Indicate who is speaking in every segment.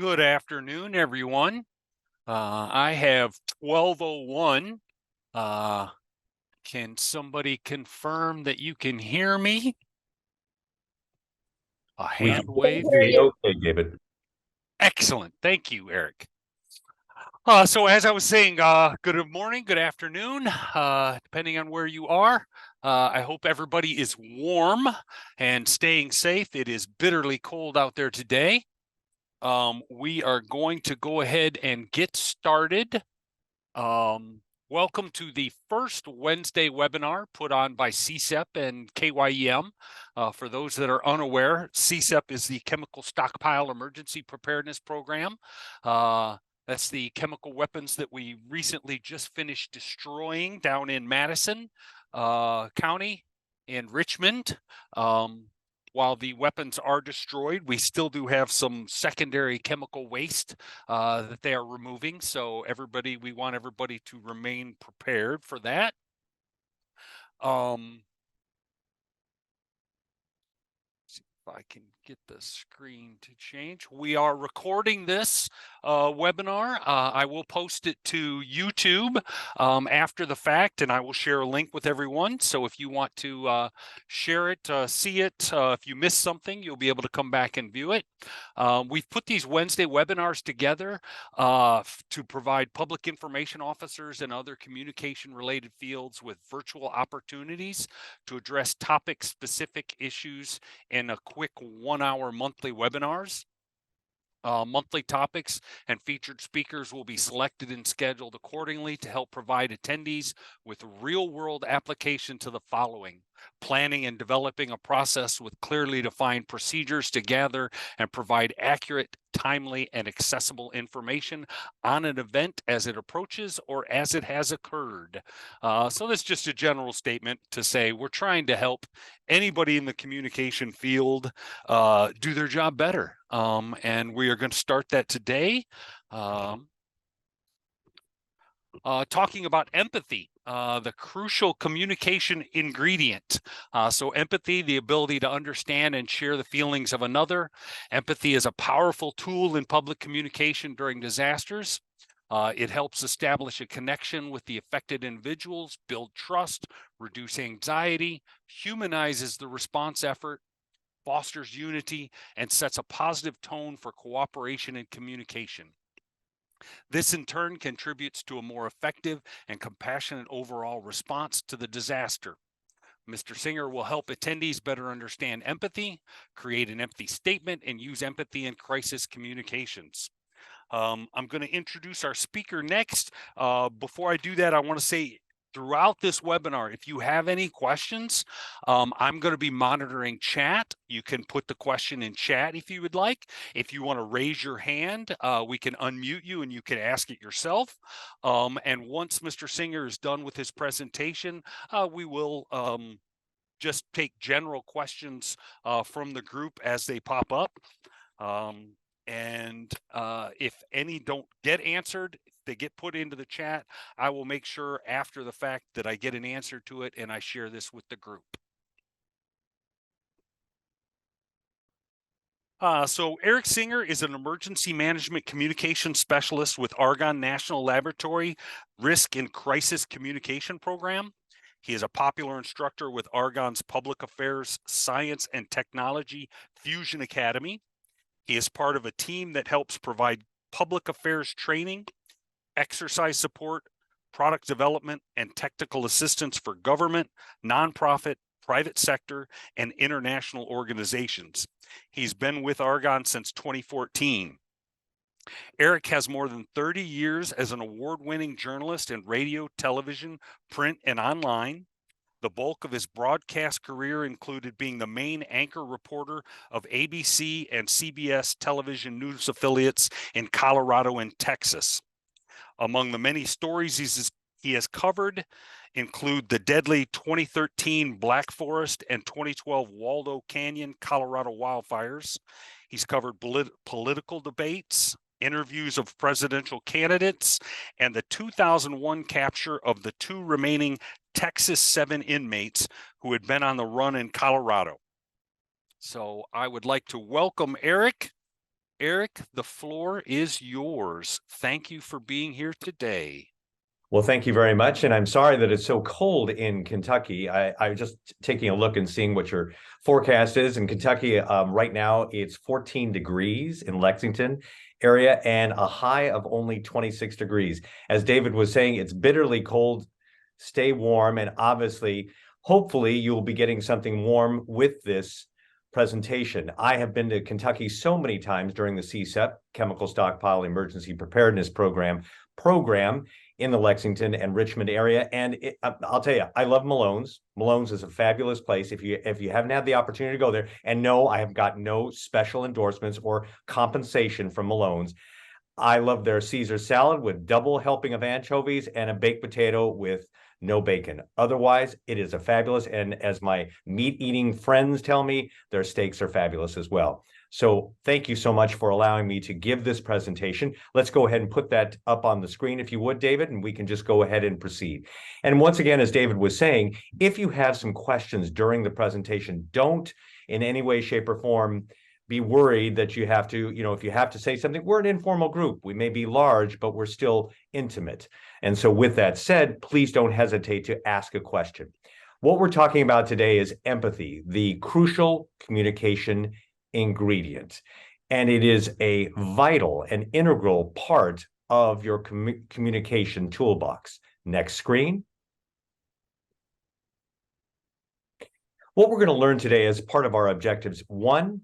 Speaker 1: Good afternoon, everyone. I have 12:01. Can somebody confirm that you can hear me? A
Speaker 2: We
Speaker 1: hand
Speaker 2: can
Speaker 1: wave.
Speaker 2: hear you. Okay, David.
Speaker 1: Excellent. Thank you, Eric. So as I was saying, good morning, good afternoon, depending on where you are. I hope everybody is warm and staying safe. It is bitterly cold out there today. We are going to go ahead and get started. Welcome to the first Wednesday webinar put on by CSEPP and KYEM. For those that are unaware, CSEPP is the Chemical Stockpile Emergency Preparedness Program. That's the chemical weapons that we recently just finished destroying down in Madison County and Richmond. While the weapons are destroyed, we still do have some secondary chemical waste that they are removing. So we want everybody to remain prepared for that. See if I can get the screen to change. We are recording this webinar. I will post it to YouTube after the fact, and I will share a link with everyone. So if you want to share it, see it, if you missed something, you'll be able to come back and view it. We've put these Wednesday webinars together to provide public information officers and other communication-related fields with virtual opportunities to address topic-specific issues in a quick 1-hour monthly webinars. Monthly topics and featured speakers will be selected and scheduled accordingly to help provide attendees with real-world application to the following: planning and developing a process with clearly defined procedures to gather and provide accurate, timely, and accessible information on an event as it approaches or as it has occurred. So that's just a general statement to say we're trying to help anybody in the communication field do their job better. And we are going to start that today. Talking about empathy, the crucial communication ingredient. So empathy, the ability to understand and share the feelings of another. Empathy is a powerful tool in public communication during disasters. It helps establish a connection with the affected individuals, build trust, reduce anxiety, humanizes the response effort, fosters unity, and sets a positive tone for cooperation and communication. This in turn contributes to a more effective and compassionate overall response to the disaster. Mr. Singer will help attendees better understand empathy, create an empathy statement, and use empathy in crisis communications. I'm going to introduce our speaker next. Before I do that, I want to say throughout this webinar, if you have any questions, I'm going to be monitoring chat. You can put the question in chat if you would like. If you want to raise your hand, we can unmute you and you can ask it yourself. And once Mr. Singer is done with his presentation, we will just take general questions from the group as they pop up. And if any don't get answered, if they get put into the chat, I will make sure after the fact that I get an answer to it and I share this with the group. So Eric Singer is an emergency management communication specialist with Argonne National Laboratory Risk and Crisis Communication Program. He is a popular instructor with Argonne's Public Affairs Science and Technology Fusion Academy. He is part of a team that helps provide public affairs training, exercise support, product development, and technical assistance for government, nonprofit, private sector, and international organizations. He's been with Argonne since 2014. Eric has more than 30 years as an award-winning journalist in radio, television, print, and online. The bulk of his broadcast career included being the main anchor reporter of ABC and CBS television news affiliates in Colorado and Texas. Among the many stories he has covered include the deadly 2013 Black Forest and 2012 Waldo Canyon, Colorado wildfires. He's covered political debates, interviews of presidential candidates, and the 2001 capture of the 2 remaining Texas 7 inmates who had been on the run in Colorado. So I would like to welcome Eric. Eric, the floor is yours. Thank you for being here today.
Speaker 2: Well, thank you very much. And I'm sorry that it's so cold in Kentucky. I was just taking a look and seeing what your forecast is. In Kentucky, right now, it's 14 degrees in Lexington area and a high of only 26 degrees. As David was saying, it's bitterly cold. Stay warm. And obviously, hopefully, you'll be getting something warm with this presentation. I have been to Kentucky so many times during the CSEPP Chemical Stockpile Emergency Preparedness Program in the Lexington and Richmond area. And I'll tell you, I love Malone's. Malone's is a fabulous place. If you haven't had the opportunity to go there, and no, I have got no special endorsements or compensation from Malone's. I love their Caesar salad with double helping of anchovies and a baked potato with no bacon. Otherwise, it is a fabulous, and as my meat-eating friends tell me, their steaks are fabulous as well. So thank you so much for allowing me to give this presentation. Let's go ahead and put that up on the screen if you would, David, and we can just go ahead and proceed. And once again, as David was saying, if you have some questions during the presentation, don't in any way, shape, or form be worried that you have to, if you have to say something. We're an informal group. We may be large, but we're still intimate. And so with that said, please don't hesitate to ask a question. What we're talking about today is empathy, the crucial communication ingredient. And it is a vital and integral part of your communication toolbox. Next screen. What we're going to learn today as part of our objectives, one,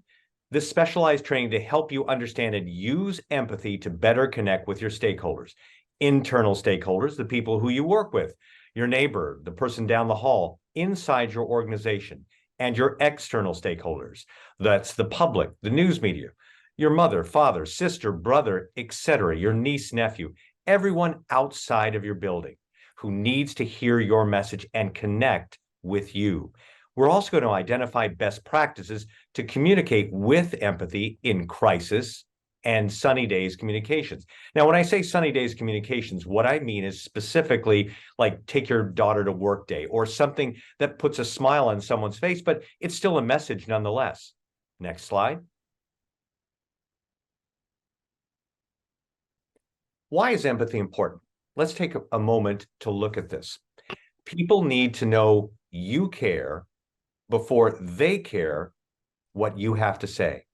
Speaker 2: this specialized training to help you understand and use empathy to better connect with your stakeholders, internal stakeholders, the people who you work with, your neighbor, the person down the hall, inside your organization, and your external stakeholders. That's the public, the news media, your mother, father, sister, brother, etc., your niece, nephew, everyone outside of your building who needs to hear your message and connect with you. We're also going to identify best practices to communicate with empathy in crisis and sunny days communications. Now, when I say sunny days communications, what I mean is specifically like take your daughter to work day or something that puts a smile on someone's face, but it's still a message nonetheless. Next slide. Why is empathy important? Let's take a moment to look at this. People need to know you care before they care what you have to say.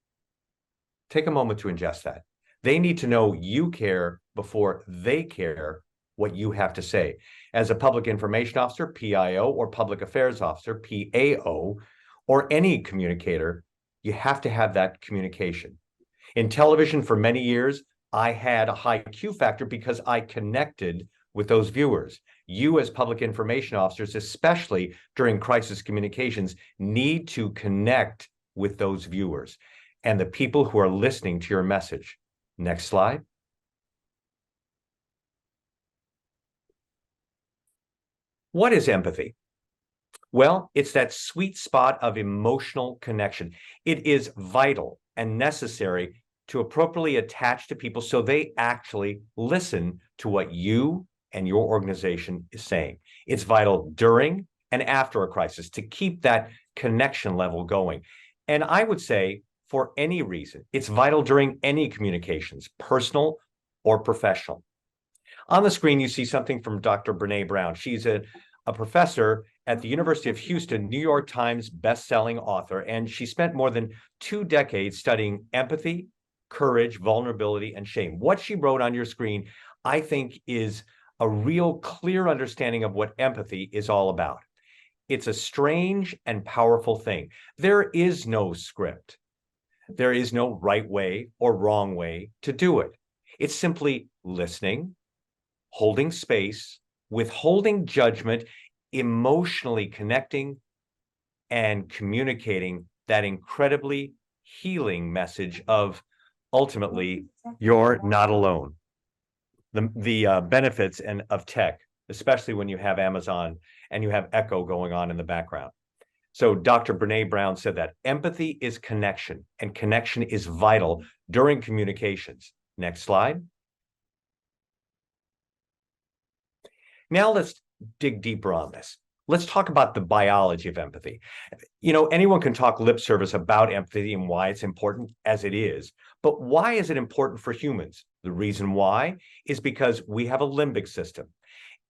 Speaker 2: Take a moment to ingest that. They need to know you care before they care what you have to say. As a public information officer, PIO, or public affairs officer, PAO, or any communicator, you have to have that communication. In television for many years, I had a high Q factor because I connected with those viewers. You as public information officers, especially during crisis communications, need to connect with those viewers and the people who are listening to your message. Next slide. What is empathy? Well, it's that sweet spot of emotional connection. It is vital and necessary to appropriately attach to people so they actually listen to what you and your organization is saying. It's vital during and after a crisis to keep that connection level going. And I would say for any reason, it's vital during any communications, personal or professional. On the screen, you see something from Dr. Brene Brown. She's a professor at the University of Houston, New York Times best-selling author, and she spent more than 2 decades studying empathy, courage, vulnerability, and shame. What she wrote on your screen, I think, is a real clear understanding of what empathy is all about. It's a strange and powerful thing. There is no script. There is no right way or wrong way to do it. It's simply listening, holding space, withholding judgment, emotionally connecting, and communicating that incredibly healing message of ultimately, you're not alone. The benefits of tech, especially when you have Amazon and you have Echo going on in the background. So Dr. Brene Brown said that empathy is connection, and connection is vital during communications. Next slide. Now let's dig deeper on this. let's talk about the biology of empathy. You know, anyone can talk lip service about empathy and why it's important, as it is. But why is it important for humans? The reason why is because we have a limbic system.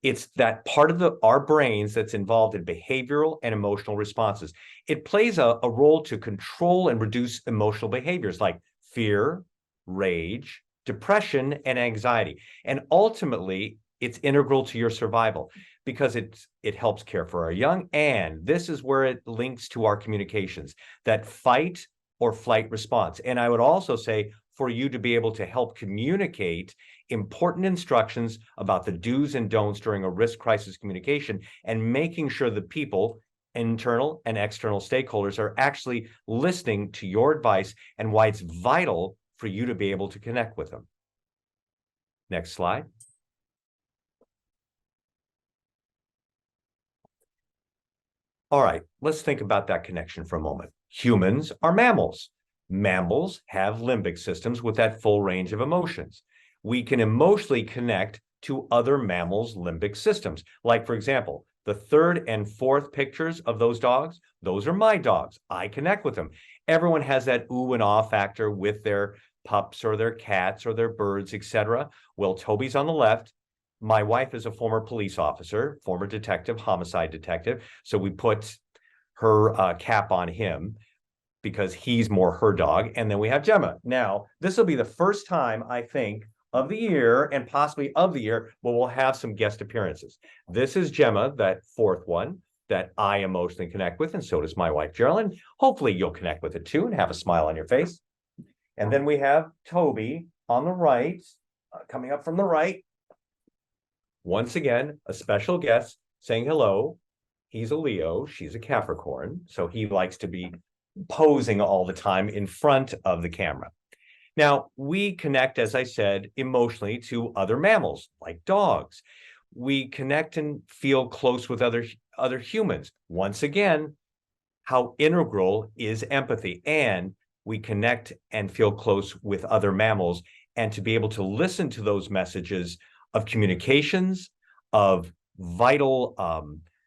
Speaker 2: It's that part of our brains that's involved in behavioral and emotional responses. It plays a role to control and reduce emotional behaviors like fear, rage, depression, and anxiety. And ultimately, it's integral to your survival because it helps care for our young. And this is where it links to our communications, that fight or flight response. And I would also say for you to be able to help communicate important instructions about the do's and don'ts during a risk crisis communication and making sure the people, internal and external stakeholders, are actually listening to your advice and why it's vital for you to be able to connect with them. Next slide. All right, let's think about that connection for a moment. Humans are mammals. Mammals have limbic systems with that full range of emotions. We can emotionally connect to other mammals' limbic systems. Like, for example, the third and fourth pictures of those dogs, those are my dogs. I connect with them. Everyone has that ooh and ah factor with their pups or their cats or their birds, etc. Well, Toby's on the left. My wife is a former police officer, former detective, homicide detective. So we put her cap on him because he's more her dog. And then we have Gemma. Now, this will be the first time, I think, of the year and possibly of the year where we'll have some guest appearances. This is Gemma, that fourth one that I emotionally connect with, and so does my wife, Geraldine. Hopefully you'll connect with it too and have a smile on your face. And then we have Toby on the right, coming up from the right. Once again, a special guest saying hello. He's a Leo, she's a Capricorn, so he likes to be posing all the time in front of the camera. Now, we connect, as I said, emotionally to other mammals, like dogs. We connect and feel close with other humans. Once again, how integral is empathy? And we connect and feel close with other mammals, and to be able to listen to those messages of communications, of vital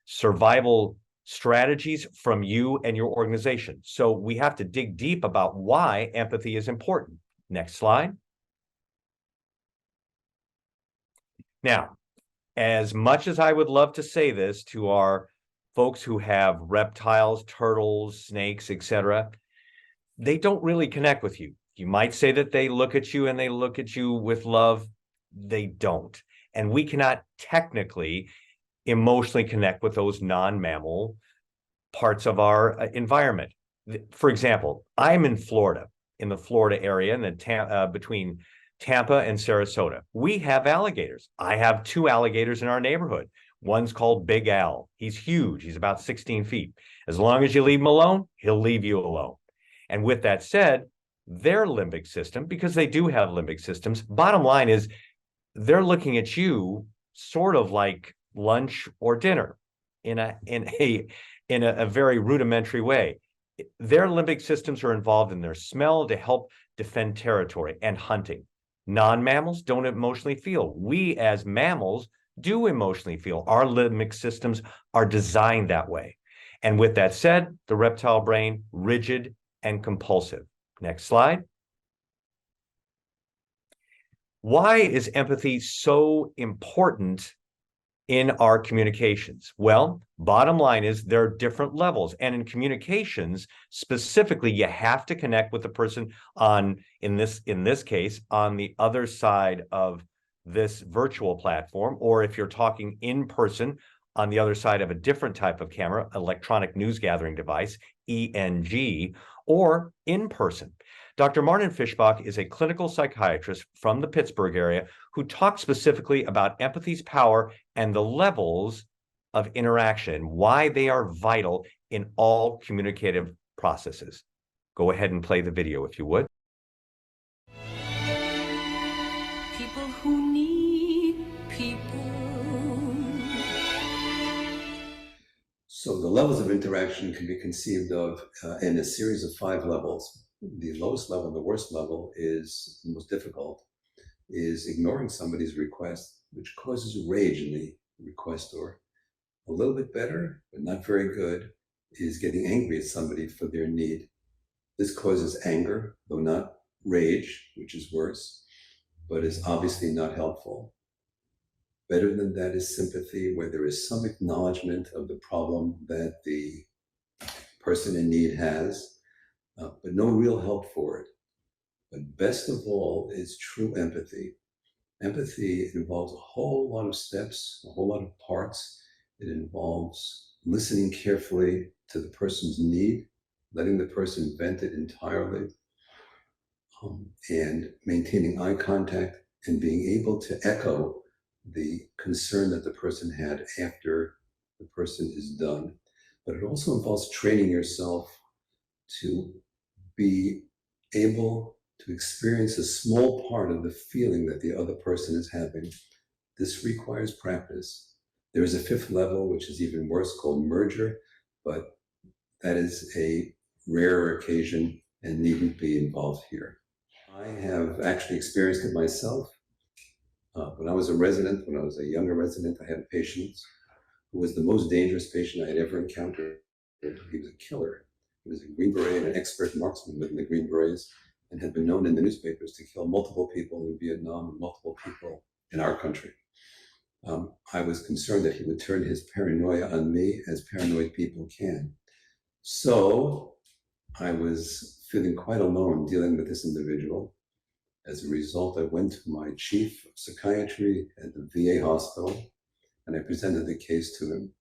Speaker 2: survival strategies from you and your organization. So we have to dig deep about why empathy is important. Next slide. Now, as much as I would love to say this to our folks who have reptiles, turtles, snakes, etc., they don't really connect with you. You might say that they look at you and they look at you with love. They don't. And we cannot technically emotionally connect with those non-mammal parts of our environment. For example, I'm in Florida, in the Florida area, in the between Tampa and Sarasota. We have alligators. I have 2 alligators in our neighborhood. One's called Big Al. He's huge. He's about 16 feet. As long as you leave him alone, he'll leave you alone. And with that said, their limbic system, because they do have limbic systems, bottom line is they're looking at you sort of like lunch or dinner in a very rudimentary way. Their limbic systems are involved in their smell to help defend territory and hunting. Non-mammals don't emotionally feel. We as mammals do emotionally feel. Our limbic systems are designed that way. And with that said, the reptile brain, rigid and compulsive. Next slide. Why is empathy so important in our communications? Well, bottom line is there are different levels. And in communications, specifically, you have to connect with the person on, in this case, on the other side of this virtual platform, or if you're talking in person, on the other side of a different type of camera, electronic news gathering device, ENG, or in person. Dr. Martin Fischbach is a clinical psychiatrist from the Pittsburgh area who talks specifically about empathy's power and the levels of interaction, why they are vital in all communicative processes. Go ahead and play the video if you would.
Speaker 3: People who need people.
Speaker 4: So the levels of interaction can be conceived of in a series of 5 levels. The lowest level, the worst level, is the most difficult, is ignoring somebody's request, which causes rage in the requestor, A little bit better, but not very good, is getting angry at somebody for their need. This causes anger, though not rage, which is worse, but is obviously not helpful. Better than that is sympathy, where there is some acknowledgement of the problem that the person in need has, but no real help for it. But best of all is true empathy. Empathy involves a whole lot of steps, a whole lot of parts. It involves listening carefully to the person's need, letting the person vent it entirely, and maintaining eye contact and being able to echo the concern that the person had after the person is done. But it also involves training yourself to be able to experience a small part of the feeling that the other person is having. This requires practice. There is a fifth level, which is even worse, called merger, but that is a rare occasion and needn't be involved here. I have actually experienced it myself. When I was a resident, when I was a younger resident, I had a patient who was the most dangerous patient I had ever encountered. He was a killer. He was a Green Beret and an expert marksman within the Green Berets, and had been known in the newspapers to kill multiple people in Vietnam and multiple people in our country. I was concerned that he would turn his paranoia on me, as paranoid people can. So I was feeling quite alone dealing with this individual. As a result, I went to my chief of psychiatry at the VA hospital, and I presented the case to him.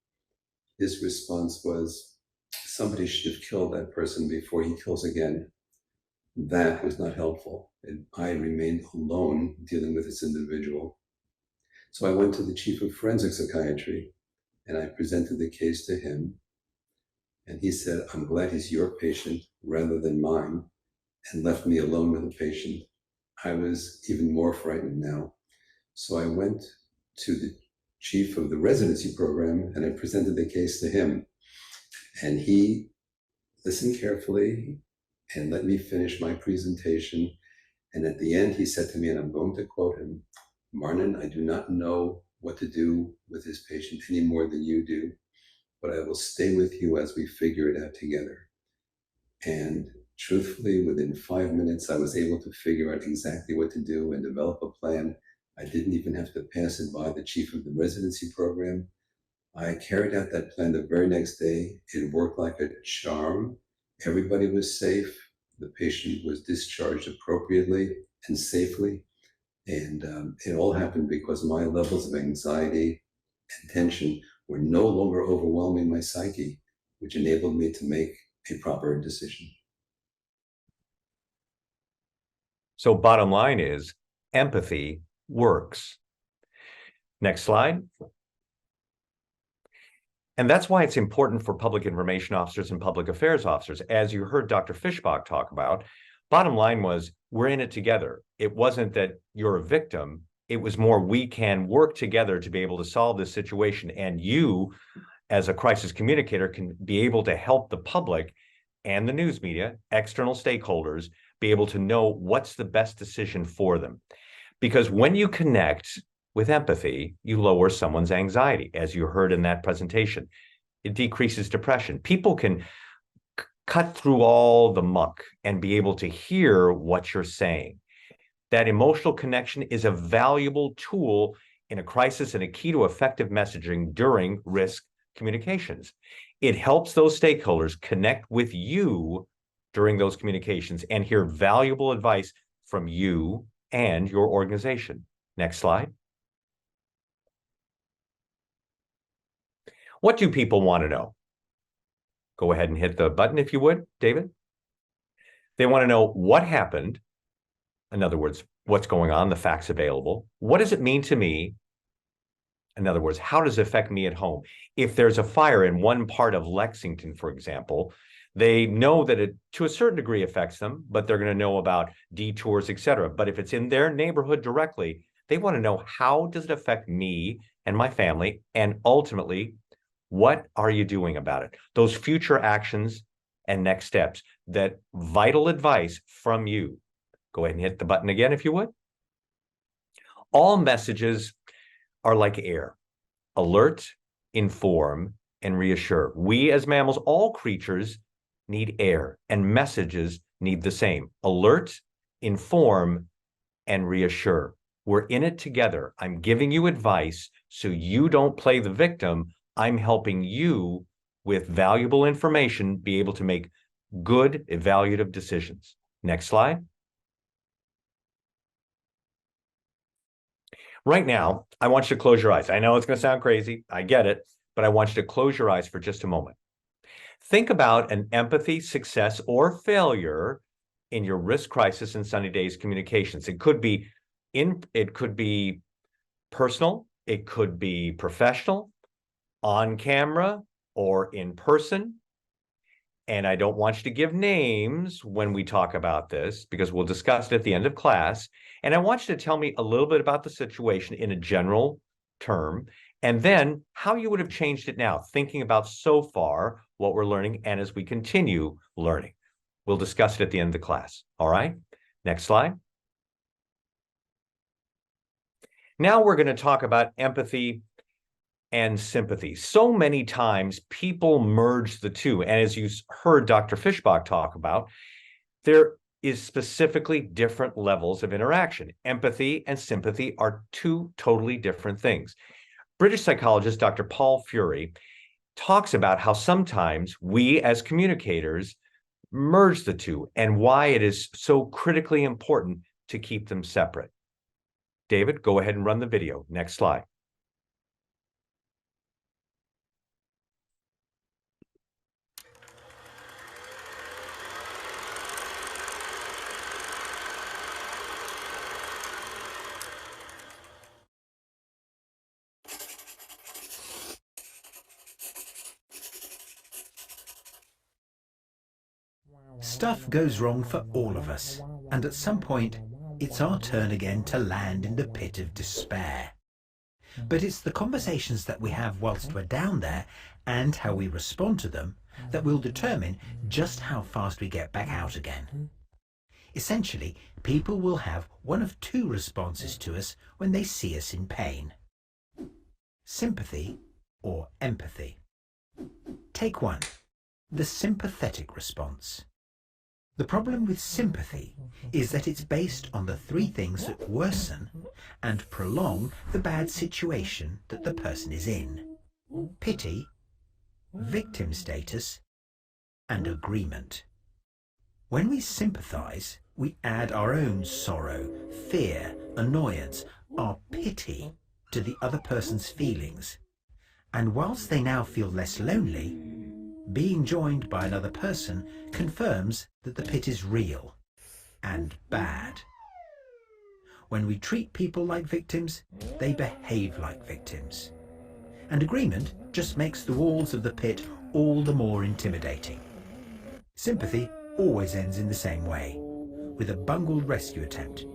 Speaker 4: His response was, somebody should have killed that person before he kills again. That was not helpful, and I remained alone dealing with this individual. So I went to the chief of forensic psychiatry, and I presented the case to him, and he said, I'm glad he's your patient rather than mine, and left me alone with the patient. I was even more frightened now. So I went to the chief of the residency program, and I presented the case to him, and he listened carefully and let me finish my presentation. And at the end, he said to me, and I'm going to quote him, Marnin, I do not know what to do with this patient any more than you do, but I will stay with you as we figure it out together. And truthfully, within 5 minutes, I was able to figure out exactly what to do and develop a plan. I didn't even have to pass it by the chief of the residency program. I carried out that plan the very next day. It worked like a charm. Everybody was safe. The patient was discharged appropriately and safely. And it all happened because my levels of anxiety and tension were no longer overwhelming my psyche, which enabled me to make a proper decision.
Speaker 2: So bottom line is, empathy works. Next slide. And that's why it's important for public information officers and public affairs officers. As you heard Dr. Fischbach talk about, bottom line was, we're in it together. It wasn't that you're a victim. It was more, we can work together to be able to solve this situation. And you, as a crisis communicator, can be able to help the public and the news media, external stakeholders, be able to know what's the best decision for them. Because when you connect with empathy, you lower someone's anxiety, as you heard in that presentation. It decreases depression. People can cut through all the muck and be able to hear what you're saying. That emotional connection is a valuable tool in a crisis and a key to effective messaging during risk communications. It helps those stakeholders connect with you during those communications and hear valuable advice from you and your organization. Next slide. What do people want to know? Go ahead and hit the button if you would, David. They want to know what happened. In other words, what's going on, the facts available. What does it mean to me? In other words, how does it affect me at home? If there's a fire in one part of Lexington, for example, they know that it to a certain degree affects them, but they're going to know about detours, etc. But if it's in their neighborhood directly, they want to know, how does it affect me and my family? And ultimately, what are you doing about it? Those future actions and next steps, that vital advice from you. Go ahead and hit the button again if you would. All messages are like air, alert, inform, and reassure. We as mammals, all creatures need air, and messages need the same. Alert, inform, and reassure. We're in it together. I'm giving you advice so you don't play the victim. I'm helping you with valuable information be able to make good evaluative decisions. Next slide. Right now, I want you to close your eyes. I know it's going to sound crazy. I get it, but I want you to close your eyes for just a moment. Think about an empathy, success, or failure in your risk, crisis, and sunny days communications. It could be personal, it could be professional, on camera, or in person. And I don't want you to give names when we talk about this, because we'll discuss it at the end of class. And I want you to tell me a little bit about the situation in a general term, and then how you would have changed it now, thinking about so far what we're learning and as we continue learning. We'll discuss it at the end of the class. All right, next slide. Now we're going to talk about empathy and sympathy. So many times people merge the two. And as you heard Dr. Fischbach talk about, there is specifically different levels of interaction. Empathy and sympathy are two totally different things. British psychologist Dr. Paul Fury talks about how sometimes we as communicators merge the two and why it is so critically important to keep them separate. David, go ahead and run the video. Next slide.
Speaker 5: Stuff goes wrong for all of us, and at some point, it's our turn again to land in the pit of despair. But it's the conversations that we have whilst we're down there and how we respond to them that will determine just how fast we get back out again. Essentially, people will have one of two responses to us when they see us in pain: sympathy or empathy. Take one, the sympathetic response. The problem with sympathy is that it's based on the three things that worsen and prolong the bad situation that the person is in: pity, victim status, and agreement. When we sympathize, we add our own sorrow, fear, annoyance, our pity to the other person's feelings. And whilst they now feel less lonely, being joined by another person confirms that the pit is real and bad. When we treat people like victims, they behave like victims. And agreement just makes the walls of the pit all the more intimidating. Sympathy always ends in the same way, with a bungled rescue attempt,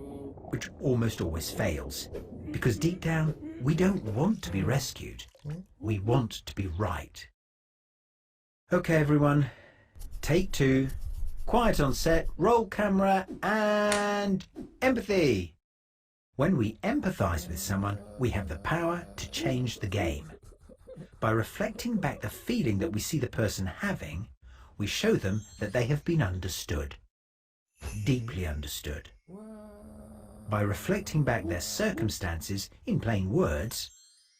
Speaker 5: which almost always fails, because deep down, we don't want to be rescued. We want to be right. Okay, everyone, take two, quiet on set, roll camera, and empathy. When we empathize with someone, we have the power to change the game. By reflecting back the feeling that we see the person having, we show them that they have been understood, deeply understood. By reflecting back their circumstances in plain words,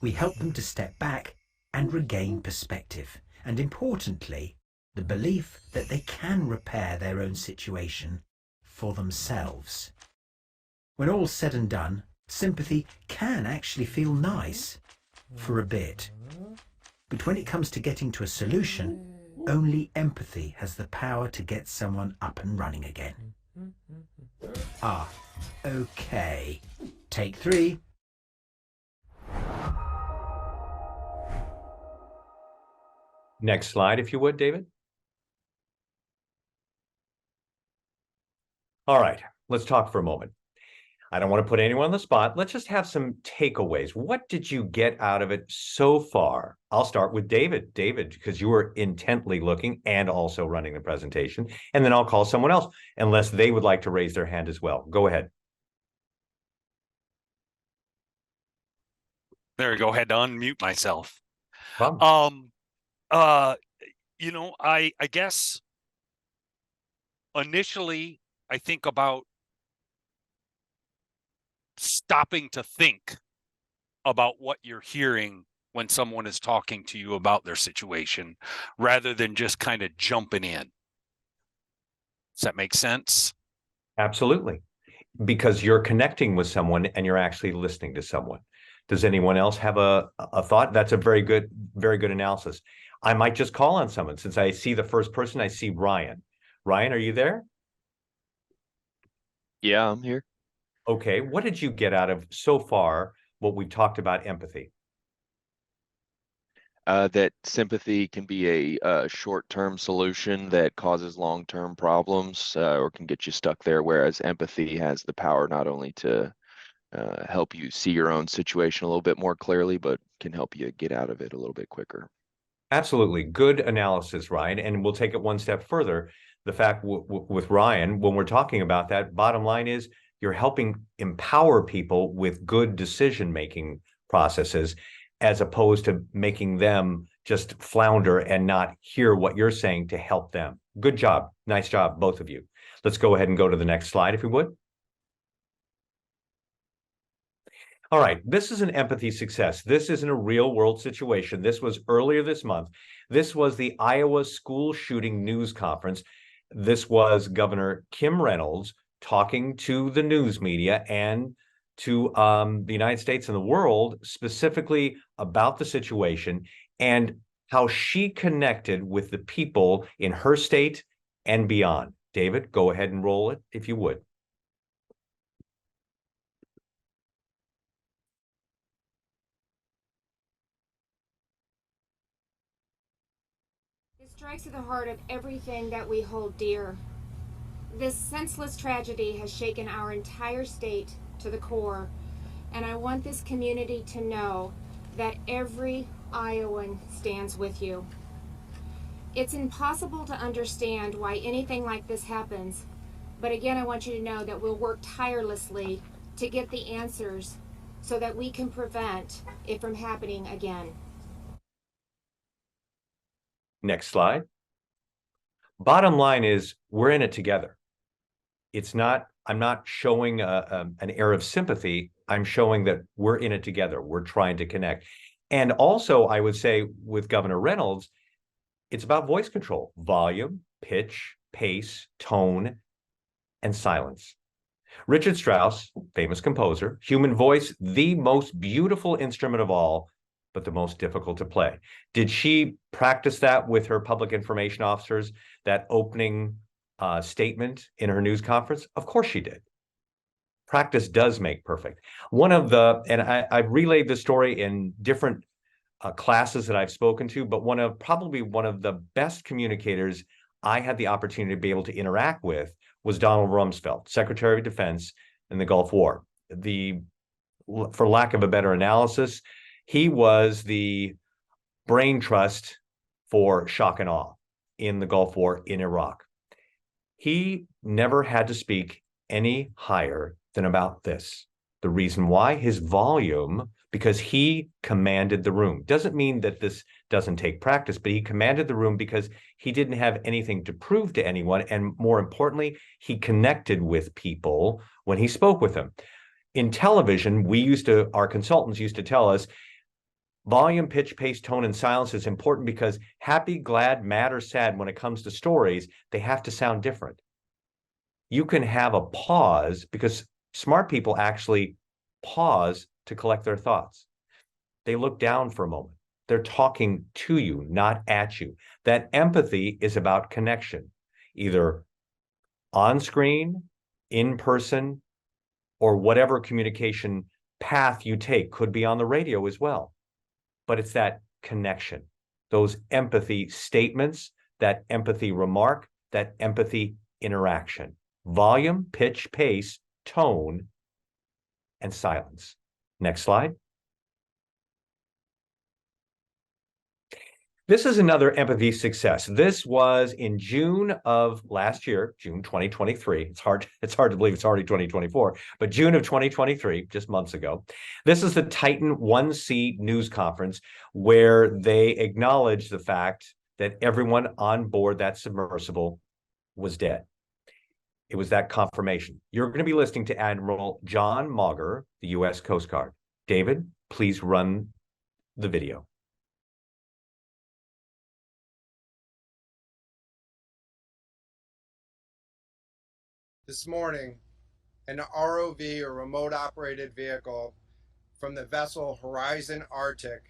Speaker 5: we help them to step back and regain perspective. And importantly, the belief that they can repair their own situation for themselves. When all's said and done, sympathy can actually feel nice for a bit. But when it comes to getting to a solution, only empathy has the power to get someone up and running again. Okay. Take three.
Speaker 2: Next slide, if you would, David. All right, let's talk for a moment. I don't want to put anyone on the spot. Let's just have some takeaways. What did you get out of it so far? I'll start with David. David, because you were intently looking and also running the presentation. And then I'll call someone else, unless they would like to raise their hand as well. Go ahead.
Speaker 1: There you go. Had to unmute myself.
Speaker 2: Problem.
Speaker 1: Uh, I guess initially I think about stopping to think about what you're hearing when someone is talking to you about their situation rather than just kind of jumping in. Does that make sense?
Speaker 2: Absolutely. Because you're connecting with someone and you're actually listening to someone. Does anyone else have a thought? That's a very good analysis. I might just call on someone. Since I see the first person, I see Ryan. Ryan, are you there?
Speaker 6: Yeah, I'm here.
Speaker 2: Okay. What did you get out of so far what we've talked about empathy?
Speaker 6: That sympathy can be a short-term solution that causes long-term problems, or can get you stuck there, whereas empathy has the power not only to help you see your own situation a little bit more clearly, but can help you get out of it a little bit quicker.
Speaker 2: Absolutely. Good analysis, Ryan. And we'll take it one step further. The fact with Ryan, when we're talking about that, bottom line is you're helping empower people with good decision-making processes, as opposed to making them just flounder and not hear what you're saying to help them. Good job. Nice job, both of you. Let's go ahead and go to the next slide, if we would. All right, this is an empathy success. This isn't a real world situation. This was earlier this month. This was the Iowa school shooting news conference. This was Governor Kim Reynolds talking to the news media and to the United States and the world specifically about the situation and how she connected with the people in her state and beyond. David, go ahead and roll it if you would.
Speaker 7: It strikes at the heart of everything that we hold dear. This senseless tragedy has shaken our entire state to the core, and I want this community to know that every Iowan stands with you. It's impossible to understand why anything like this happens, but again, I want you to know that we'll work tirelessly to get the answers so that we can prevent it from happening again.
Speaker 2: Next slide. Bottom line is we're in it together. It's not, I'm not showing an air of sympathy. I'm showing that we're in it together. We're trying to connect. And also, I would say with Governor Reynolds, it's about voice control, volume, pitch, pace, tone, and silence. Richard Strauss, famous composer, human voice, the most beautiful instrument of all, but the most difficult to play. Did she practice that with her public information officers, that opening statement in her news conference? Of course she did. Practice does make perfect. I've relayed this story in different classes that I've spoken to, but probably one of the best communicators I had the opportunity to be able to interact with was Donald Rumsfeld, Secretary of Defense in the Gulf War. For lack of a better analysis, he was the brain trust for shock and awe in the Gulf War in Iraq. He never had to speak any higher than about this. The reason why, his volume, because he commanded the room. Doesn't mean that this doesn't take practice, but he commanded the room because he didn't have anything to prove to anyone. And more importantly, he connected with people when he spoke with them. In television, our consultants used to tell us, volume, pitch, pace, tone, and silence is important because happy, glad, mad, or sad, when it comes to stories, they have to sound different. You can have a pause because smart people actually pause to collect their thoughts. They look down for a moment. They're talking to you, not at you. That empathy is about connection, either on screen, in person, or whatever communication path you take. Could be on the radio as well. But it's that connection, those empathy statements, that empathy remark, that empathy interaction. Volume, pitch, pace, tone, and silence. Next slide. This is another empathy success. This was in June of last year, June 2023. It's hard to believe it's already 2024, but June of 2023, just months ago. This is the Titan 1C news conference where they acknowledged the fact that everyone on board that submersible was dead. It was that confirmation. You're going to be listening to Admiral John Mauger, the U.S. Coast Guard. David, please run the video.
Speaker 8: This morning, an ROV, or remote operated vehicle, from the vessel Horizon Arctic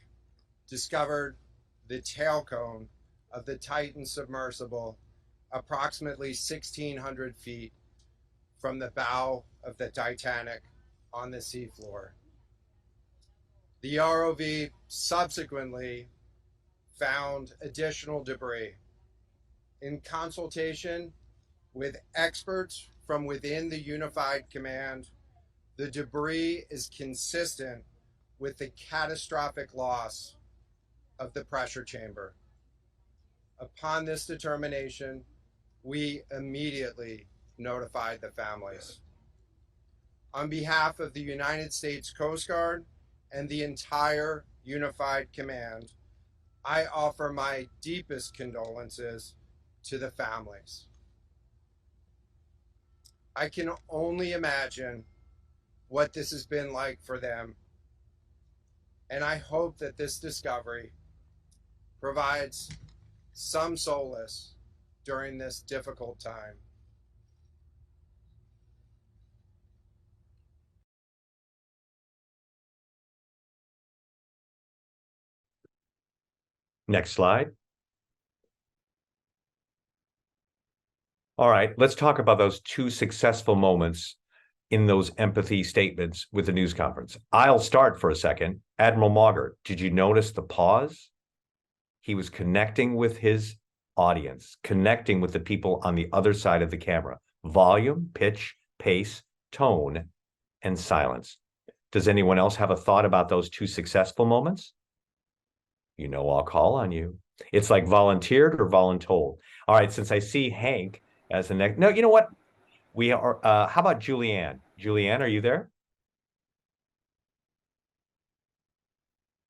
Speaker 8: discovered the tail cone of the Titan submersible approximately 1,600 feet from the bow of the Titanic on the seafloor. The ROV subsequently found additional debris. In consultation with experts from within the Unified Command, the debris is consistent with the catastrophic loss of the pressure chamber. Upon this determination, we immediately notified the families. On behalf of the United States Coast Guard and the entire Unified Command, I offer my deepest condolences to the families. I can only imagine what this has been like for them, and I hope that this discovery provides some solace during this difficult time.
Speaker 2: Next slide. All right, let's talk about those two successful moments in those empathy statements with the news conference. I'll start for a second. Admiral Mauger, did you notice the pause? He was connecting with his audience, connecting with the people on the other side of the camera. Volume, pitch, pace, tone, and silence. Does anyone else have a thought about those two successful moments? You know I'll call on you. It's like volunteered or voluntold. All right, since I see Hank as the next, no, you know what? We are, how about Julianne? Julianne, are you there?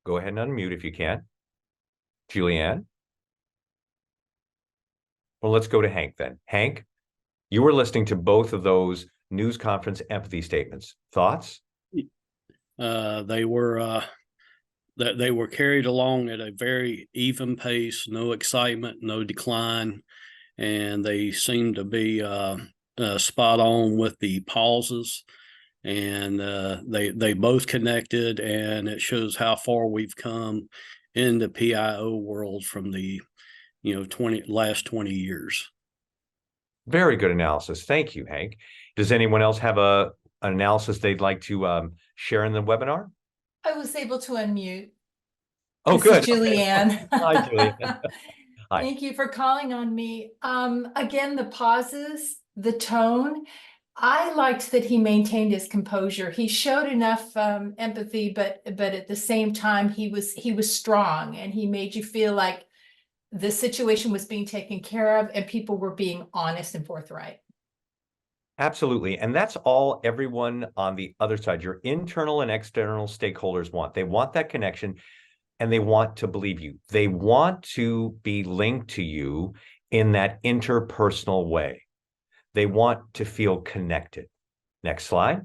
Speaker 2: Go ahead and unmute if you can. Julianne? Well, let's go to Hank then. Hank, you were listening to both of those news conference empathy statements. Thoughts?
Speaker 9: They were carried along at a very even pace, no excitement, no decline, and they seemed to be spot on with the pauses, and they both connected, and it shows how far we've come in the PIO world from the last 20 years.
Speaker 2: Very good analysis. Thank you, Hank. Does anyone else have an analysis they'd like to share in the webinar?
Speaker 10: I was able to unmute.
Speaker 2: Oh,
Speaker 10: this
Speaker 2: good.
Speaker 10: is Julianne.
Speaker 2: Hi, Julianne. Hi.
Speaker 10: Thank you for calling on me. Again, the pauses, the tone. I liked that he maintained his composure. He showed enough empathy, but at the same time, he was strong, and he made you feel like the situation was being taken care of and people were being honest and forthright.
Speaker 2: Absolutely. And that's all everyone on the other side, your internal and external stakeholders want. They want that connection, and they want to believe you. They want to be linked to you in that interpersonal way. They want to feel connected. Next slide.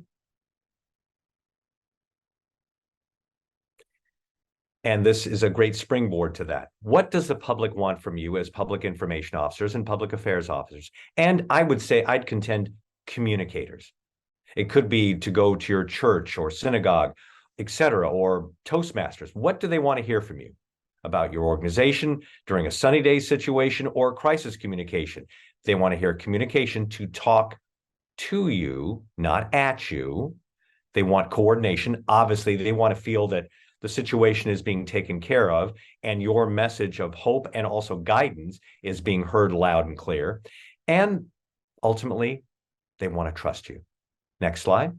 Speaker 2: And this is a great springboard to that. What does the public want from you as public information officers and public affairs officers? And I would say, I'd contend, communicators. It could be to go to your church or synagogue, etc., or Toastmasters. What do they want to hear from you about your organization during a sunny day situation or crisis communication? They want to hear communication to talk to you, not at you. They want coordination. Obviously, they want to feel that the situation is being taken care of and your message of hope and also guidance is being heard loud and clear. And ultimately, they want to trust you. Next slide.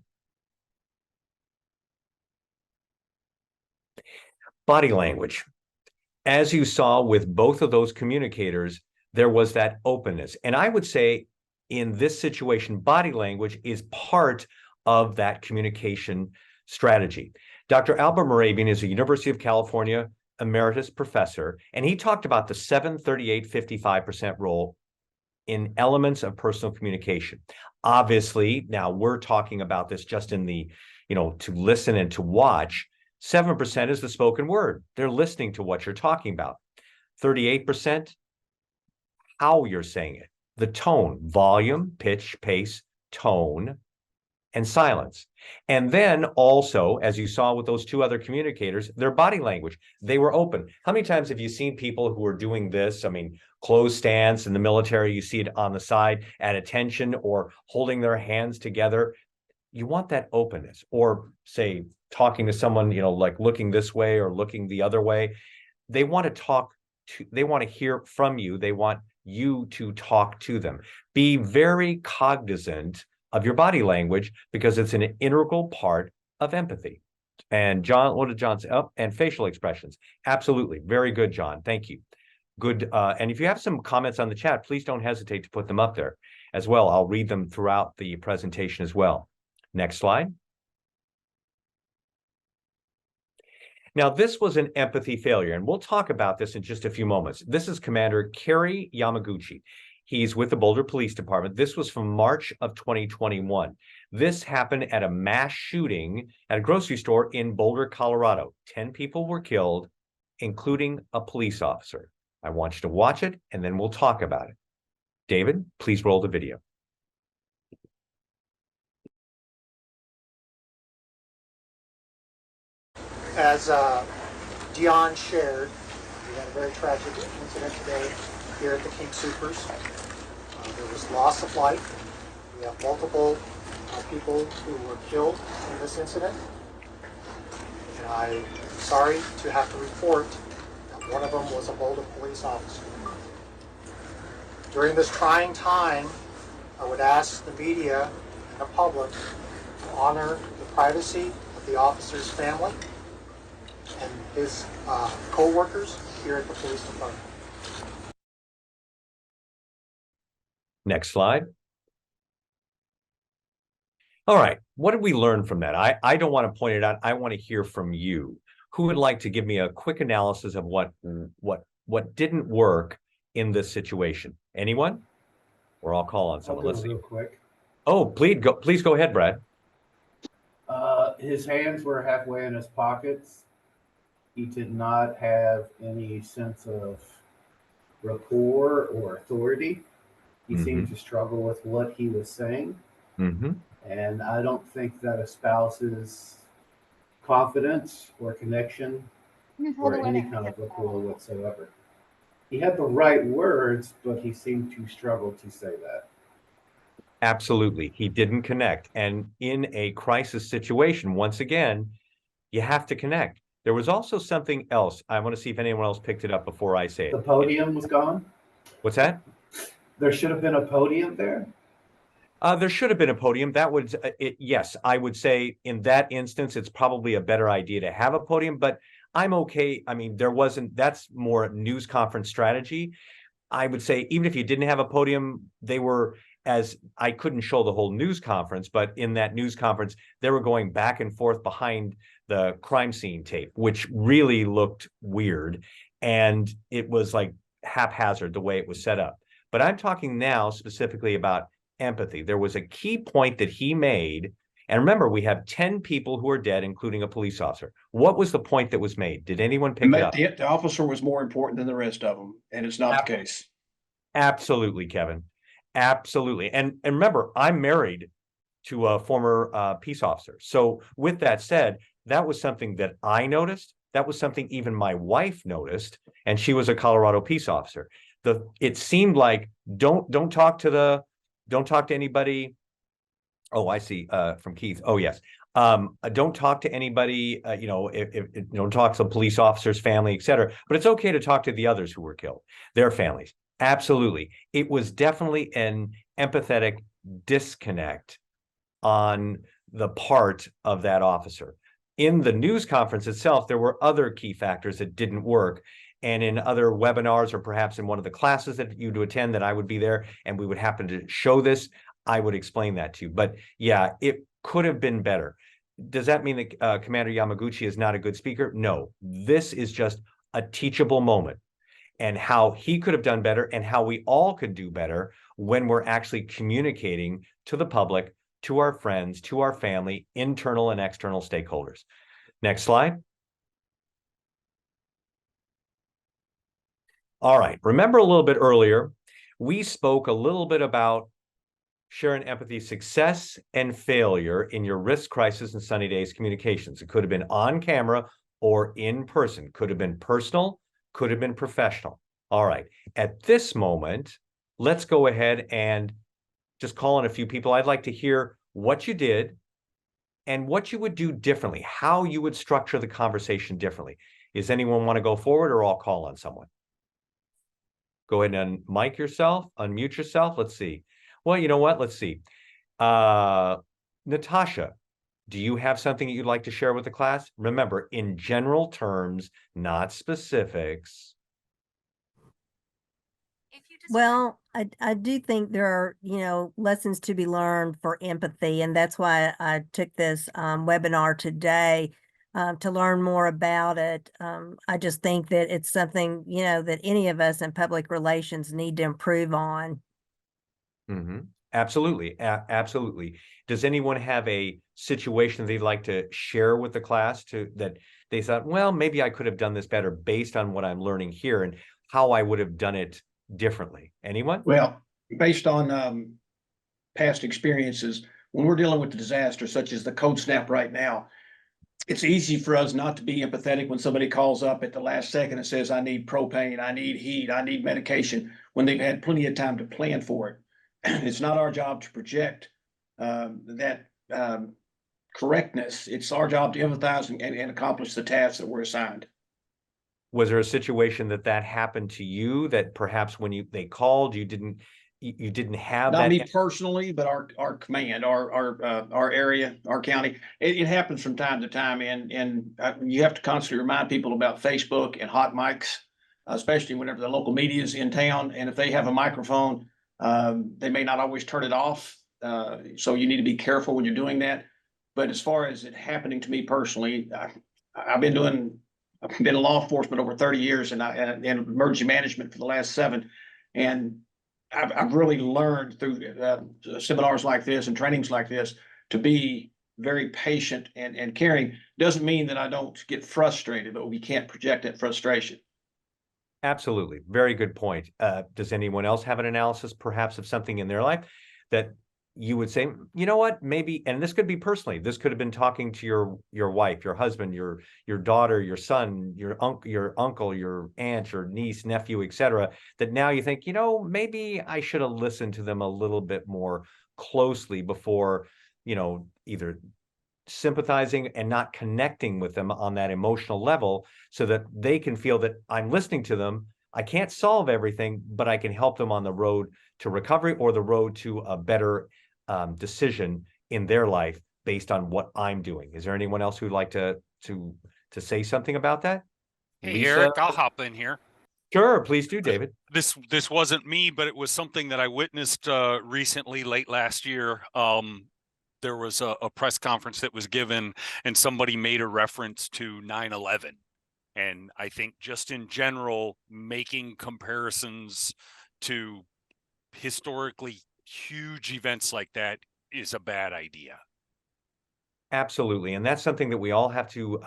Speaker 2: Body language. as you saw with both of those communicators, there was that openness. And I would say in this situation, body language is part of that communication strategy. Dr. Albert Moravian is a University of California emeritus professor, and he talked about the 7-38-55% rule in elements of personal communication. Obviously, now we're talking about this just in the, to listen and to watch. 7% is the spoken word. They're listening to what you're talking about. 38%, how you're saying it, the tone, volume, pitch, pace, tone, and silence. And then also, as you saw with those two other communicators, their body language, they were open. How many times have you seen people who are doing this? I mean, closed stance in the military, you see it on the side at attention or holding their hands together. You want that openness, or say talking to someone, like looking this way or looking the other way. They want to talk to, they want to hear from you. They want you to talk to them. Be very cognizant of your body language because it's an integral part of empathy. And John, what did John say? Oh, and facial expressions. Absolutely. Very good, John. Thank you. Good. And if you have some comments on the chat, please don't hesitate to put them up there as well. I'll read them throughout the presentation as well. Next slide. Now, this was an empathy failure, and we'll talk about this in just a few moments. This is Commander Kerry Yamaguchi. He's with the Boulder Police Department. This was from March of 2021. This happened at a mass shooting at a grocery store in Boulder, Colorado. 10 people were killed, including a police officer. I want you to watch it, and then we'll talk about it. David, please roll the video.
Speaker 11: As Dion shared, we had a very tragic incident today here at the King Soopers. There was loss of life. We have multiple people who were killed in this incident. And I'm sorry to have to report that one of them was a Boulder police officer. During this trying time, I would ask the media and the public to honor the privacy of the officer's family and his co-workers here at the police department.
Speaker 2: Next slide. All right, what did we learn from that? I don't want to point it out. I want to hear from you. Who would like to give me a quick analysis of what didn't work in this situation? Anyone? Or I'll call on someone. Let's see.
Speaker 12: Real quick.
Speaker 2: Oh, please go ahead, Brad.
Speaker 12: His hands were halfway in his pockets. He did not have any sense of rapport or authority. He seemed to struggle with what he was saying. And I don't think that espouses confidence or connection or any kind of rapport whatsoever. He had the right words, but he seemed to struggle to say that.
Speaker 2: Absolutely. He didn't connect. And in a crisis situation, once again, you have to connect. There was also something else. I want to see if anyone else picked it up before I say it.
Speaker 12: The podium was gone?
Speaker 2: What's that?
Speaker 12: There should have been a podium there?
Speaker 2: There should have been a podium. That would, yes, I would say in that instance, it's probably a better idea to have a podium, but I'm okay. I mean, that's more news conference strategy. I would say even if you didn't have a podium, I couldn't show the whole news conference, but in that news conference, they were going back and forth behind the crime scene tape, which really looked weird. And it was like haphazard the way it was set up. But I'm talking now specifically about empathy. There was a key point that he made. And remember, we have 10 people who are dead, including a police officer. What was the point that was made? Did anyone pick it up?
Speaker 13: The officer was more important than the rest of them, and it's not the case.
Speaker 2: Absolutely, Kevin. Absolutely. And remember, I'm married to a former peace officer. So with that said, that was something that I noticed. That was something even my wife noticed, and she was a Colorado peace officer. It seemed like don't talk to anybody. Oh, I see. From Keith. Oh, yes. Don't talk to anybody. If don't talk to the police officer's family, etc. But it's okay to talk to the others who were killed, their families. Absolutely. It was definitely an empathetic disconnect on the part of that officer. In the news conference itself, there were other key factors that didn't work. And in other webinars, or perhaps in one of the classes that you do attend, that I would be there and we would happen to show this, I would explain that to you. But yeah, it could have been better. Does that mean that Commander Yamaguchi is not a good speaker? No, this is just a teachable moment, and how he could have done better and how we all could do better when we're actually communicating to the public, to our friends, to our family, internal and external stakeholders. Next slide. All right, remember a little bit earlier, we spoke a little bit about sharing empathy, success and failure in your risk, crisis, and sunny days communications. It could have been on camera or in person, could have been personal, could have been professional. All right, at this moment, let's go ahead and just call in a few people. I'd like to hear what you did and what you would do differently, how you would structure the conversation differently. Does anyone want to go forward, or I'll call on someone? Go ahead and unmic yourself, unmute yourself. Let's see. Well, you know what? Let's see. Natasha, do you have something you'd like to share with the class? Remember, in general terms, not specifics.
Speaker 14: Well, I do think there are, lessons to be learned for empathy. And that's why I took this webinar today to learn more about it. I just think that it's something, that any of us in public relations need to improve on.
Speaker 2: Mm-hmm. Absolutely. Absolutely. Does anyone have a situation they'd like to share with the class that they thought, well, maybe I could have done this better based on what I'm learning here and how I would have done it differently? Anyone?
Speaker 13: Well, based on past experiences, when we're dealing with the disaster, such as the cold snap right now, it's easy for us not to be empathetic when somebody calls up at the last second and says, I need propane, I need heat, I need medication, when they've had plenty of time to plan for it. It's not our job to project that correctness. It's our job to empathize and accomplish the tasks that we're assigned.
Speaker 2: Was there a situation that happened to you that perhaps when they called, you didn't have
Speaker 13: not
Speaker 2: that?
Speaker 13: Me personally, but our command, our area, our county. It happens from time to time, and you have to constantly remind people about Facebook and hot mics, especially whenever the local media is in town. And if they have a microphone, they may not always turn it off. So you need to be careful when you're doing that. But as far as it happening to me personally, I've been in law enforcement over 30 years and emergency management for the last 7. And I've really learned through seminars like this and trainings like this to be very patient and caring. Doesn't mean that I don't get frustrated, but we can't project that frustration.
Speaker 2: Absolutely. Very good point. Does anyone else have an analysis perhaps of something in their life that you would say, you know what, maybe, and this could be personally, this could have been talking to your wife, your husband, your daughter, your son, your uncle, your aunt, your niece, nephew, etc., that now you think, maybe I should have listened to them a little bit more closely before, either sympathizing and not connecting with them on that emotional level so that they can feel that I'm listening to them. I can't solve everything, but I can help them on the road to recovery or the road to a better decision in their life based on what I'm doing. Is there anyone else who'd like to say something about that?
Speaker 1: Hey,
Speaker 2: Lisa?
Speaker 1: Eric, I'll hop in here.
Speaker 2: Sure, please do, David.
Speaker 1: This wasn't me, but it was something that I witnessed recently, late last year. There was a press conference that was given, and somebody made a reference to 9/11. And I think just in general, making comparisons to historically huge events like that is a bad idea.
Speaker 2: Absolutely. And that's something that we all have to,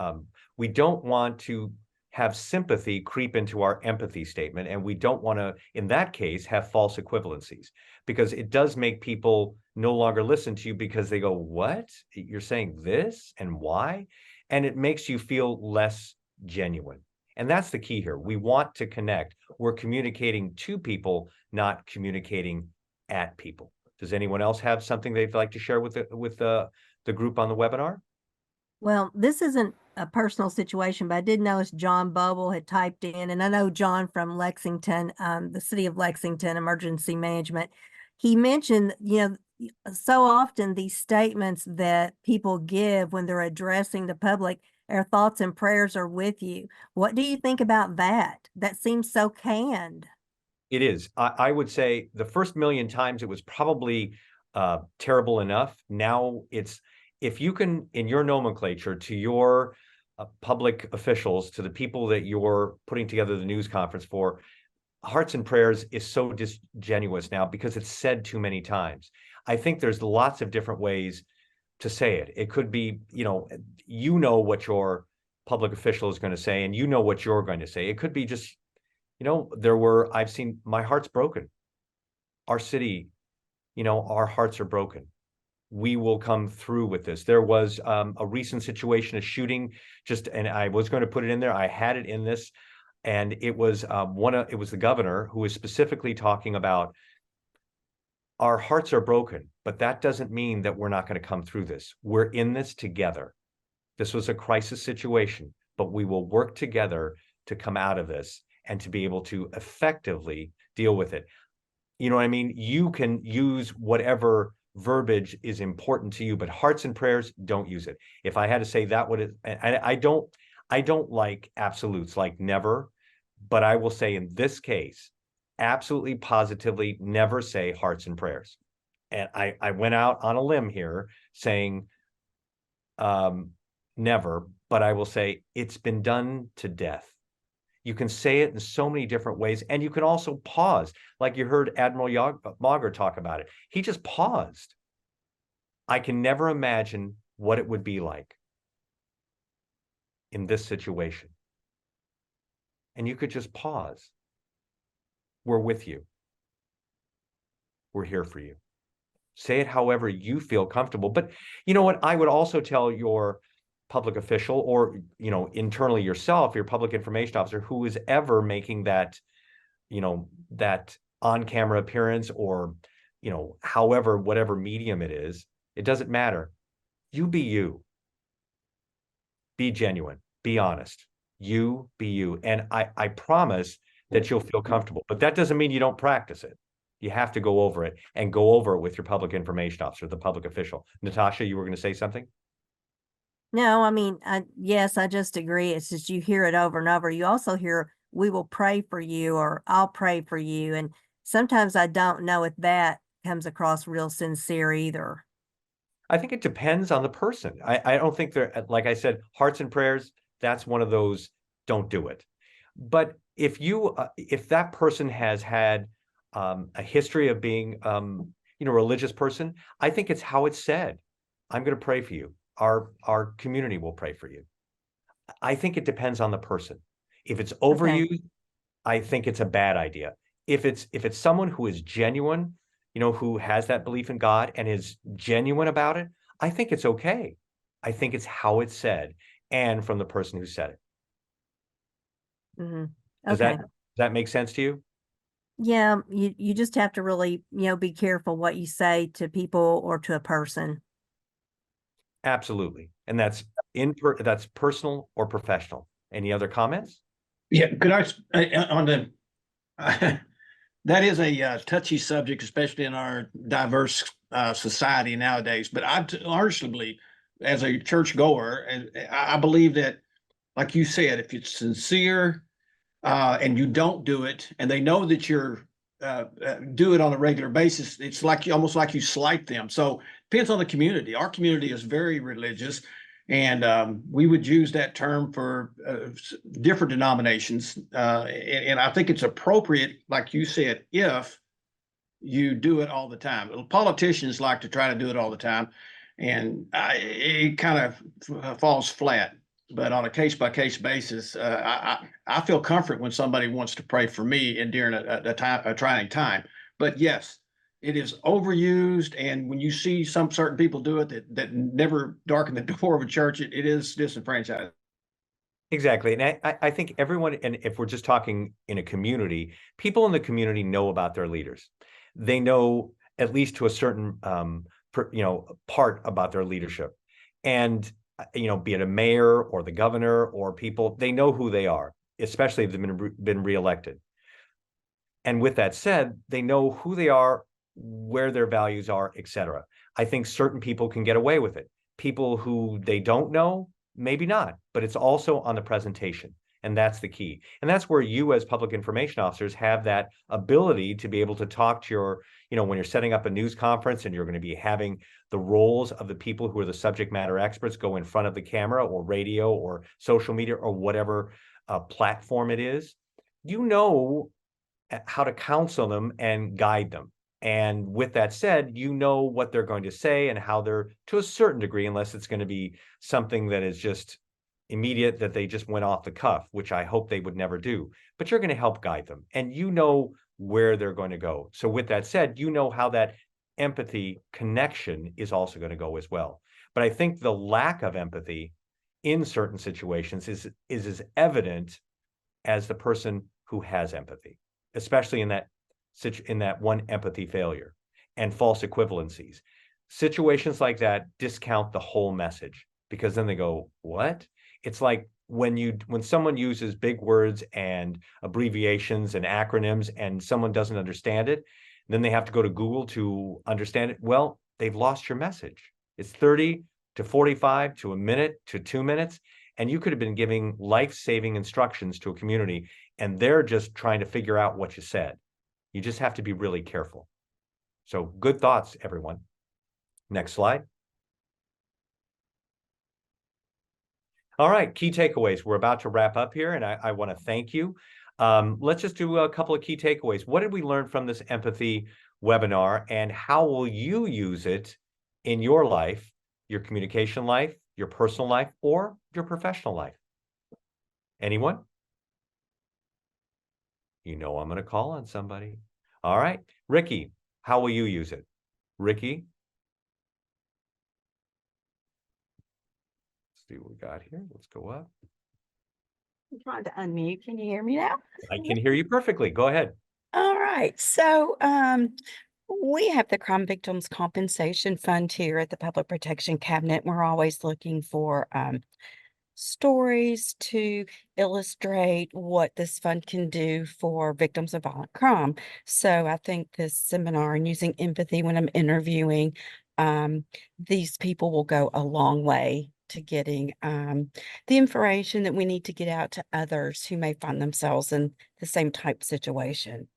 Speaker 2: we don't want to have sympathy creep into our empathy statement. And we don't want to, in that case, have false equivalencies, because it does make people no longer listen to you because they go, what? You're saying this and why? And it makes you feel less genuine. And that's the key here. We want to connect. We're communicating to people, not communicating at people. Does anyone else have something they'd like to share with the group on the webinar?
Speaker 14: Well, this isn't a personal situation, but I did notice John Bubble had typed in, and I know John from Lexington, the city of Lexington Emergency Management. He mentioned, so often these statements that people give when they're addressing the public, Our thoughts and prayers are with you. What do you think about that? That seems so canned.
Speaker 2: It is. I would say the first million times it was probably terrible enough. Now it's, if you can, in your nomenclature, to your public officials, to the people that you're putting together the news conference for, hearts and prayers is so disingenuous now because it's said too many times. I think there's lots of different ways to say it. It could be, you know what your public official is going to say, and you know what you're going to say. It could be just, I've seen, my heart's broken. Our city, our hearts are broken. We will come through with this. There was a recent situation, a shooting, and I was going to put it in there. I had it in this, and it was it was the governor who was specifically talking about our hearts are broken, but that doesn't mean that we're not going to come through this. We're in this together. This was a crisis situation, but we will work together to come out of this and to be able to effectively deal with it. You know what I mean? You can use whatever verbiage is important to you, but hearts and prayers, don't use it. If I had to say that, I don't like absolutes, like never, but I will say in this case, absolutely positively never say hearts and prayers. And I went out on a limb here saying never, but I will say it's been done to death. You can say it in so many different ways, and you can also pause, like you heard Admiral Mauger talk about it. He just paused. I can never imagine what it would be like in this situation. And you could just pause. We're with you. We're here for you. Say it however you feel comfortable. But you know what? I would also tell your public official, or internally yourself, your public information officer, who is ever making that that on-camera appearance, or however, whatever medium it is, it doesn't matter. You be you. Be genuine. Be honest. You be you. And I promise that you'll feel comfortable, but that doesn't mean you don't practice it. You have to go over it, and go over it with your public information officer, the public official. Natasha, you were going to say something?
Speaker 14: No, I mean, yes, I just agree. It's just you hear it over and over. You also hear, we will pray for you, or I'll pray for you. And sometimes I don't know if that comes across real sincere either.
Speaker 2: I think it depends on the person. I don't think they're, like I said, hearts and prayers, that's one of those, don't do it. But if that person has had a history of being, a religious person, I think it's how it's said. I'm going to pray for you. Our community will pray for you. I think it depends on the person. If it's overused, okay, I think it's a bad idea. If it's someone who is genuine, who has that belief in God and is genuine about it, I think it's okay. I think it's how it's said, and from the person who said it.
Speaker 14: Mm-hmm.
Speaker 2: Okay. Does that make sense to you?
Speaker 14: Yeah, you just have to really, be careful what you say to people or to a person.
Speaker 2: Absolutely. And that's that's personal or professional. Any other comments?
Speaker 13: Yeah, could I on the that is a touchy subject, especially in our diverse society nowadays. But I honestly believe, as a church goer, I believe that, like you said, if it's sincere and you don't do it, and they know that you're do it on a regular basis, it's like almost like you slight them. So depends on the community. Our community is very religious, and we would use that term for different denominations. And I think it's appropriate, like you said, if you do it all the time. Politicians like to try to do it all the time, and it kind of falls flat. But on a case-by-case basis, I feel comfort when somebody wants to pray for me and during a trying time. But yes, it is overused, and when you see some certain people do it that never darken the door of a church, it is disenfranchised.
Speaker 2: Exactly. And I think everyone, and if we're just talking in a community, people in the community know about their leaders. They know, at least to a certain part, about their leadership. And be it a mayor or the governor or people, they know who they are, especially if they've been reelected. And with that said, they know who they are, where their values are, etc. I think certain people can get away with it. People who they don't know, Maybe not, but it's also on the presentation. And that's the key. And that's where you as public information officers have that ability to be able to talk to your, when you're setting up a news conference and you're going to be having the roles of the people who are the subject matter experts go in front of the camera or radio or social media or whatever platform it is, how to counsel them and guide them. And with that said, what they're going to say and how they're, to a certain degree, unless it's going to be something that is just immediate, that they just went off the cuff, which I hope they would never do, but you're going to help guide them and where they're going to go. So with that said, how that empathy connection is also going to go as well. But I think the lack of empathy in certain situations is as evident as the person who has empathy, especially in that one empathy failure and false equivalencies. Situations like that discount the whole message, because then they go, what? It's like when someone uses big words and abbreviations and acronyms and someone doesn't understand it, then they have to go to Google to understand it. Well, they've lost your message. It's 30 to 45 to a minute to 2 minutes. And you could have been giving life-saving instructions to a community, and they're just trying to figure out what you said. You just have to be really careful. So good thoughts, everyone. Next slide. All right, key takeaways. We're about to wrap up here, and I want to thank you. Let's just do a couple of key takeaways. What did we learn from this empathy webinar, and how will you use it in your life, your communication life, your personal life, or your professional life? Anyone? I'm going to call on somebody. All right, Ricky, how will you use it? Ricky? Let's see what we got here. Let's go up.
Speaker 15: I'm trying to unmute. Can you hear me now?
Speaker 2: I can hear you perfectly. Go ahead.
Speaker 15: All right. So we have the Crime Victims Compensation Fund here at the Public Protection Cabinet. We're always looking for stories to illustrate what this fund can do for victims of violent crime. So I think this seminar and using empathy when I'm interviewing these people will go a long way to getting the information that we need to get out to others who may find themselves in the same type situation.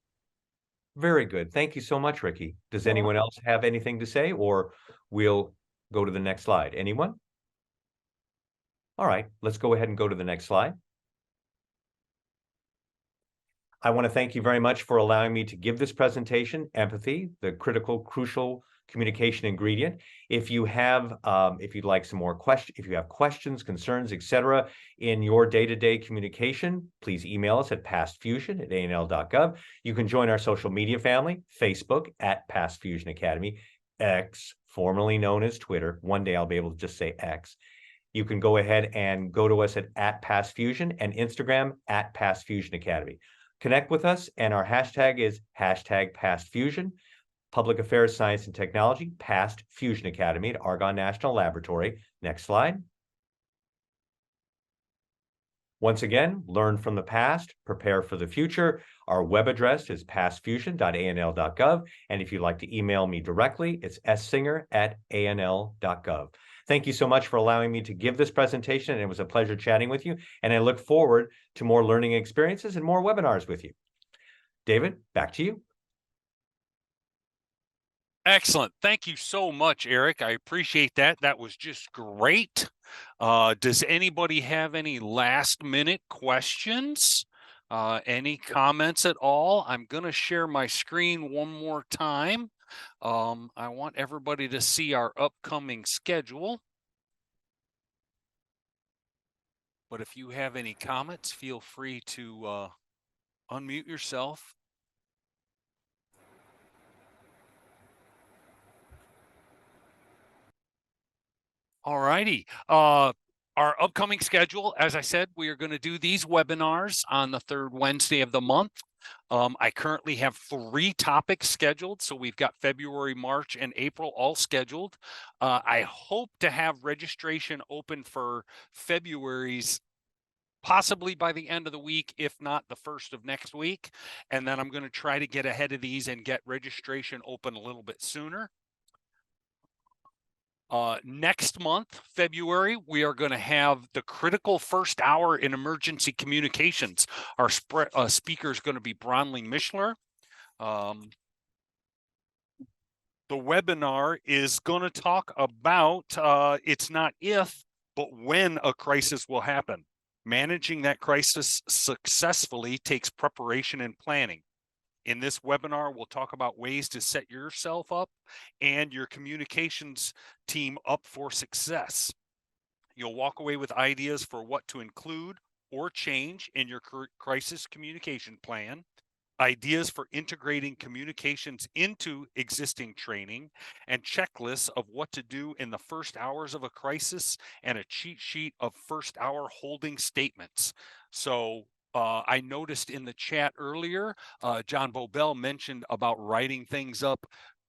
Speaker 2: Very good. Thank you so much, Ricky. Does anyone else have anything to say, or we'll go to the next slide? Anyone? All right, let's go ahead and go to the next slide. I want to thank you very much for allowing me to give this presentation, Empathy, the critical, crucial communication ingredient. If you have, if you'd like some more questions, if you have questions, concerns, etc., in your day-to-day communication, please email us at pastfusion@anl.gov. You can join our social media family, Facebook @PastFusionAcademy, X, formerly known as Twitter. One day I'll be able to just say X. You can go ahead and go to us at PastFusion, and Instagram @PastFusionAcademy. Connect with us, and our hashtag is #PastFusion. Public Affairs, Science, and Technology, Past Fusion Academy at Argonne National Laboratory. Next slide. Once again, learn from the past, prepare for the future. Our web address is pastfusion.anl.gov. And if you'd like to email me directly, it's ssinger@anl.gov. Thank you so much for allowing me to give this presentation. It was a pleasure chatting with you. And I look forward to more learning experiences and more webinars with you. David, back to you.
Speaker 1: Excellent. Thank you so much, Eric. I appreciate that. That was just great. Does anybody have any last minute questions? Any comments at all? I'm going to share my screen one more time. I want everybody to see our upcoming schedule. But if you have any comments, feel free to unmute yourself. All righty. Our upcoming schedule, as I said, we are going to do these webinars on the third Wednesday of the month. I currently have 3 topics scheduled. So we've got February, March, and April all scheduled. I hope to have registration open for February's possibly by the end of the week, if not the first of next week. And then I'm going to try to get ahead of these and get registration open a little bit sooner. Next month, February, we are going to have the critical first hour in emergency communications. Our speaker is going to be Bronling Mishler. The webinar is going to talk about it's not if, but when a crisis will happen. Managing that crisis successfully takes preparation and planning. In this webinar, we'll talk about ways to set yourself up and your communications team up for success. You'll walk away with ideas for what to include or change in your crisis communication plan, ideas for integrating communications into existing training, and checklists of what to do in the first hours of a crisis, and a cheat sheet of first hour holding statements. So I noticed in the chat earlier, John Bobel mentioned about writing things up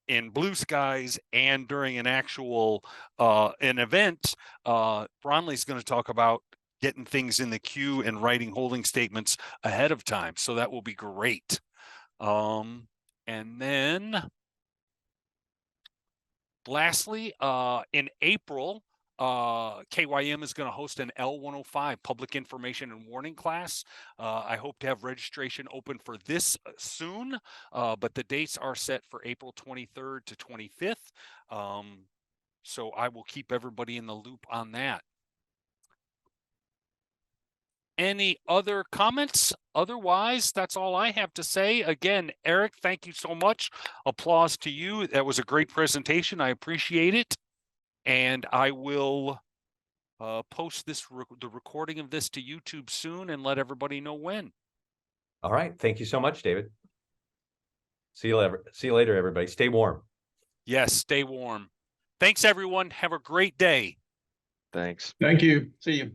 Speaker 1: in blue skies and during an actual an event. Bronley's going to talk about getting things in the queue and writing holding statements ahead of time. So that will be great. And then lastly, in April, KYM is going to host an L105 public information and warning class. I hope to have registration open for this soon, but the dates are set for April 23rd to 25th. So I will keep everybody in the loop on that. Any other comments? Otherwise, that's all I have to say. Again, Eric, thank you so much. Applause to you. That was a great presentation. I appreciate it. And I will post this the recording of this to YouTube soon and let everybody know when.
Speaker 2: All right. Thank you so much, David. See you later, everybody. Stay warm.
Speaker 1: Yes, stay warm. Thanks, everyone. Have a great day.
Speaker 6: Thanks.
Speaker 13: Thank you. See you.